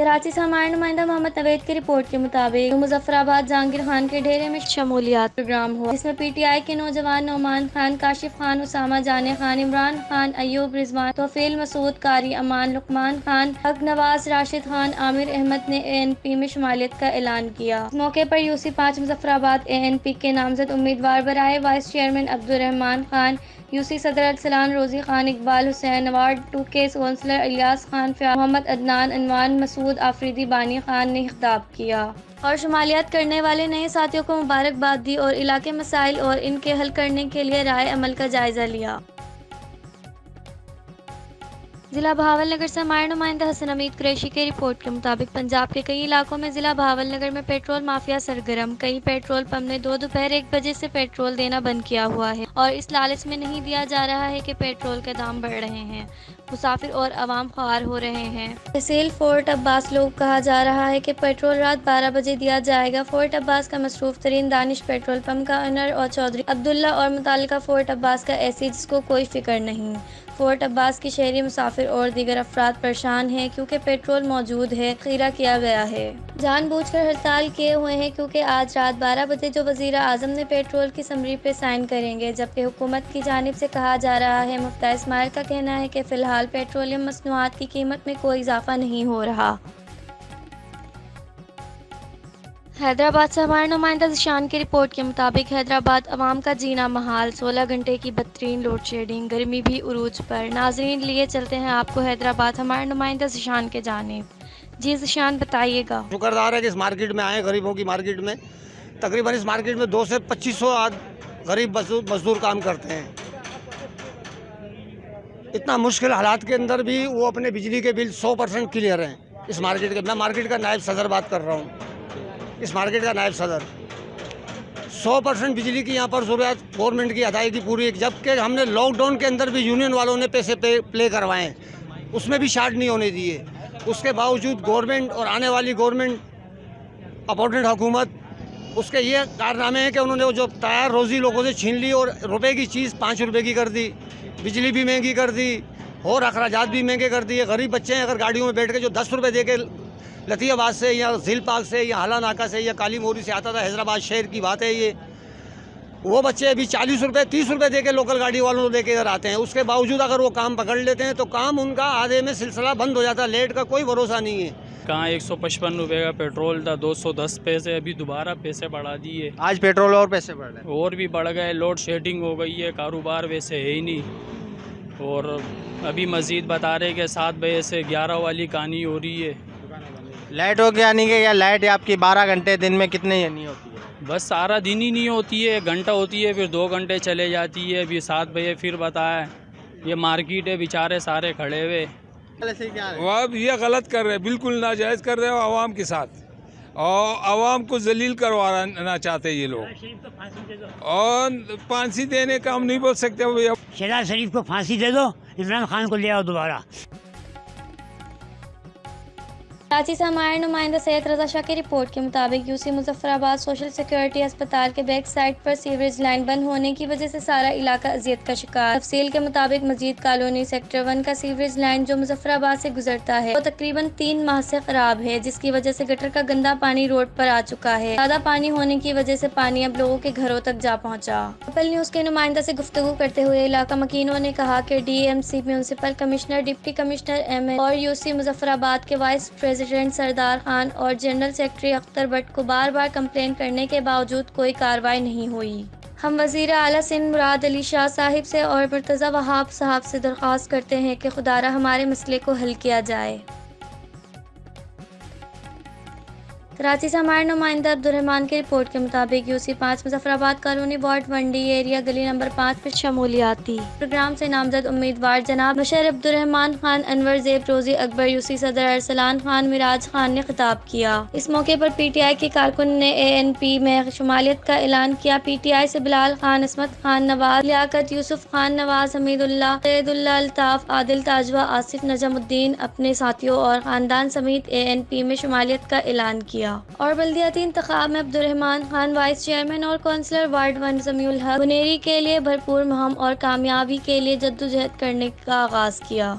कराची से हमारे नुमाइंदा मोहम्मद नवेद की रिपोर्ट के मुताबिक मुजफ्फराबाद जहांगीर खान के ढेरे में शमूलियात प्रोग्राम हुआ, जिसमें पीटीआई के नौजवान नौमान खान, काशिफ खान, उसामा जाने खान, इमरान खान, अयूब रिजवान, तोफील मसूद, कारी अमान, लुकमान खान, हक नवाज, राशिद खान, आमिर अहमद ने ANP में शुमालियत का ऐलान किया। इस मौके पर UC5 मुजफ्फराबाद ANP के नामजद उम्मीदवार बराए vice chairman Abdurrahman Khan, UC सदर अरसलान रोजी खान, इकबाल हुसैन, वार्ड 2 के काउंसलर इलियास खान, मोहम्मद अदनान, अनवान मसूद, आफरीदी, बानी खान ने खिताब किया और शुमालियत करने वाले नए साथियों को मुबारकबाद दी और इलाके मसाइल और इनके हल करने के लिए राय अमल का जायजा लिया। जिला बहावलनगर से हमारे नुमाइंदा हसन हमीद कुरैशी की रिपोर्ट के मुताबिक पंजाब के कई इलाकों में जिला बहावलनगर में पेट्रोल माफिया सरगर्म। कई पेट्रोल पंप ने दोपहर 1 बजे से पेट्रोल देना बंद किया हुआ है और इस लालच में नहीं दिया जा रहा है कि पेट्रोल के दाम बढ़ रहे हैं, मुसाफिर और आवाम ख्वार हो रहे हैं। तहसील फोर्ट अब्बास लोग कहा जा रहा है कि पेट्रोल रात 12 बजे दिया जाएगा। फोर्ट अब्बास का मसरूफ तरीन दानिश पेट्रोल पंप का ओनर और चौधरी अब्दुल्ला और मुतालिका फोर्ट अब्बास का ऐसी जिसको कोई फिक्र नहीं। फोर्ट अब्बास की शहरी मुसाफिर और दीगर अफराद परेशान हैं क्योंकि पेट्रोल मौजूद है, खीरा किया गया है। जानबूझकर हड़ताल किए हुए हैं क्योंकि आज रात 12 बजे जो वज़ीर आज़म ने पेट्रोल की समरी पे साइन करेंगे, जबकि हुकूमत की जानिब से कहा जा रहा है। मुफ्ती इस्माइल का कहना है कि फ़िलहाल पेट्रोलियम मसनूआत की कीमत में कोई इजाफा नहीं हो रहा। हैदराबाद से हमारे नुमाइंदा जिशान की रिपोर्ट के मुताबिक हैदराबाद अवाम का जीना महाल, 16 घंटे की बदतरीन लोड शेडिंग, गर्मी भी उरूज पर। नाजरीन लिए चलते हैं आपको हैदराबाद हमारे नुमाइंदा जिशान के जानिब। जी जिशान बताइएगा। शुक्रदार है कि इस मार्केट में आए, गरीबों की मार्केट में। तकरीबन इस मार्केट में 200 से 2500 गरीब मजदूर काम करते हैं। इतना मुश्किल हालात के अंदर भी वो अपने बिजली के बिल 100% क्लियर हैं। इस मार्केट के, मैं मार्केट का नायब सदर बात कर रहा हूँ, इस मार्केट का नायब सदर। 100% बिजली की यहाँ पर ज़रूरत गवर्नमेंट की अदायगी पूरी, जबकि हमने लॉकडाउन के अंदर भी यूनियन वालों ने पैसे प्ले करवाएं, उसमें भी शार्ट नहीं होने दिए। उसके बावजूद गवर्नमेंट और आने वाली गवर्नमेंट अपोनेंट हुकूमत, उसके ये कारनामे हैं कि उन्होंने वो जो तैयार रोज़ी लोगों से छीन ली और रुपए की चीज़ 5 रुपए की कर दी, बिजली भी महंगी कर दी और अखराजात भी महंगे कर दिए। गरीब बच्चे हैं, अगर गाड़ियों में बैठ के जो 10 रुपये दे के लतीयाबाद से या झील पार्क से या हाला नाका से या काली मोरी से आता था, हैदराबाद शहर की बात है ये, वो बच्चे अभी 40 रुपये 30 रुपये दे के लोकल गाड़ी वालों को दे के इधर आते हैं। उसके बावजूद अगर वो काम पकड़ लेते हैं तो काम उनका आधे में सिलसिला बंद हो जाता है। लेट का कोई भरोसा नहीं है। कहाँ 155 रुपये का पेट्रोल था, 210 पैसे, अभी दोबारा पैसे बढ़ा दिए। आज पेट्रोल और पैसे बढ़ रहे हैं, और भी बढ़ गए। लोड शेडिंग हो गई है, कारोबार वैसे है ही नहीं। और अभी मज़ीद बता रहे कि 7 बजे से 11 वाली कहानी हो रही है। लाइट हो गया नहीं कि या लाइट आपकी 12 घंटे दिन में कितने नहीं होती है? बस सारा दिन ही नहीं होती है, 1 घंटा होती है, फिर 2 घंटे चले जाती है। अभी 7 बजे फिर बताया। ये मार्केट है, बेचारे सारे खड़े हुए। अब ये गलत कर रहे हैं, बिल्कुल नाजायज़ कर रहे हो आवाम के साथ, और आवाम को जलील करवाना चाहते ये लोग। और फांसी देने का हम नहीं बोल सकते भैया। शहजाद शरीफ को फांसी दे दो, इमरान खान को ले आओ दोबारा। कराची से हमारे नुमाइंदा सैयद रजा शाह की रिपोर्ट के मुताबिक UC मुजफ्फराबाद सोशल सिक्योरिटी अस्पताल के बैक साइड पर सीवरेज लाइन बंद होने की वजह से सारा इलाका अजियत का शिकार। तफसील के मुताबिक मजीद कॉलोनी सेक्टर 1 का सीवरेज लाइन जो मुजफ्फराबाद से गुजरता है वो तकरीबन 3 माह से खराब है, जिसकी वजह से गटर का गंदा पानी रोड पर आ चुका है। ज्यादा पानी होने की वजह से पानी अब लोगों के घरों तक जा पहुँचा। कपल न्यूज के नुमाइंदा से गुफ्तगू करते हुए इलाका मकीनों ने कहा कि DMC municipal commissioner, deputy commissioner ML और UC मुजफ्फराबाद के वाइस प्रेसिडेंट सरदार खान और जनरल सेक्रेटरी अख्तर भट्ट को बार बार कंप्लेन करने के बावजूद कोई कार्रवाई नहीं हुई। हम वज़ीर आला सिंध मुराद अली शाह साहिब से और मुर्तज़ा वहाब साहब से दरख्वास्त करते हैं कि खुदारा हमारे मसले को हल किया जाए। कराची से हमारे नुमाइंदा अब्दुर्रहमान की रिपोर्ट के मुताबिक UC5 Muzaffarabad colony ward 1D area गली नंबर 5 पर शमूलियाती प्रोग्राम से नामजद उम्मीदवार जनाब बशर अब्दुर्रहमान खान, अनवर ज़ेब, रोज़ी अकबर, UC सदर अरसलान खान, मिराज खान ने खिताब किया। इस मौके पर PTI के कारकुन ने ANP में शुमालियत का ऐलान किया। PTI से बिलाल खान, असमत खान, नवाज, लियाकत, यूसुफ खान, नवाज, हमीदुल्लाह, सैयदुल्लाह, अल्ताफ, आदिल, ताजवा, आसिफ, नजमुद्दीन अपने साथियों और खानदान समेत ANP में शुमालियत का ऐलान किया। और बल्दियाती इंतखाब में अब्दुर्रहमान खान वाइस चेयरमैन और काउंसलर वार्ड 1 जमीउल हक बुनेरी के लिए भरपूर मुहिम और कामयाबी के लिए जद्दोजहद करने का आगाज किया।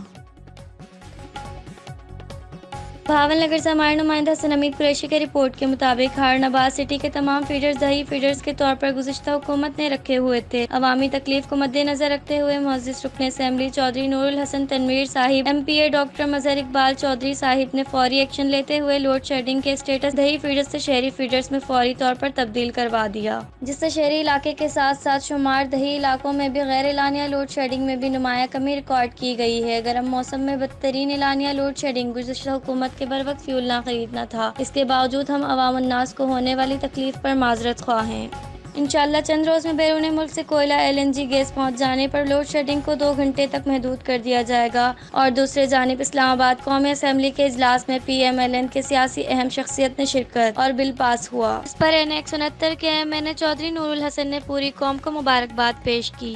भावल नगर से हमारे नुमाइंदा हसन हमीद कुरैशी की रिपोर्ट के मुताबिक हारनाबाद सिटी के तमाम फीडर्स दही फीडर्स के तौर पर गुज़िश्ता हुकूमत ने रखे हुए थे। अवामी तकलीफ को मद्देनजर रखते हुए मुअज़्ज़िज़ रुकन असेंबली चौधरी नूरुल हसन तनवीर साहिब, MPA डॉक्टर मजहर इकबाल चौधरी साहिब ने फौरी एक्शन लेते हुए लोड शेडिंग के स्टेटस दही फीडर्स से शहरी फीडर्स में फौरी तौर पर तब्दील करवा दिया, जिससे शहरी इलाके के साथ साथ शुमार दही इलाकों में भी गैर एलानिया लोड शेडिंग में भी नुमाया कमी रिकॉर्ड की गई है। गर्म मौसम में बदतरीन एलानिया लोड शेडिंग गुज़िश्ता हुकूमत के बर वक्त फ्यूल ना खरीदना था। इसके बावजूद हम अवाम उन्नास को होने वाली तकलीफ पर माजरत ख्वाह हैं। इंशाअल्लाह चंद रोज़ में बैरून मुल्क से कोयला LNG गैस पहुँच जाने पर लोड शेडिंग को 2 घंटे तक महदूद कर दिया जाएगा। और दूसरे जानिब इस्लामाबाद कौमी असम्बली के इजलास में PMLN के सियासी अहम शख्सियत ने शिरकत और बिल पास हुआ। इस पर NA 169 के MNA चौधरी नूरुल हसन ने पूरी कौम को मुबारकबाद पेश की।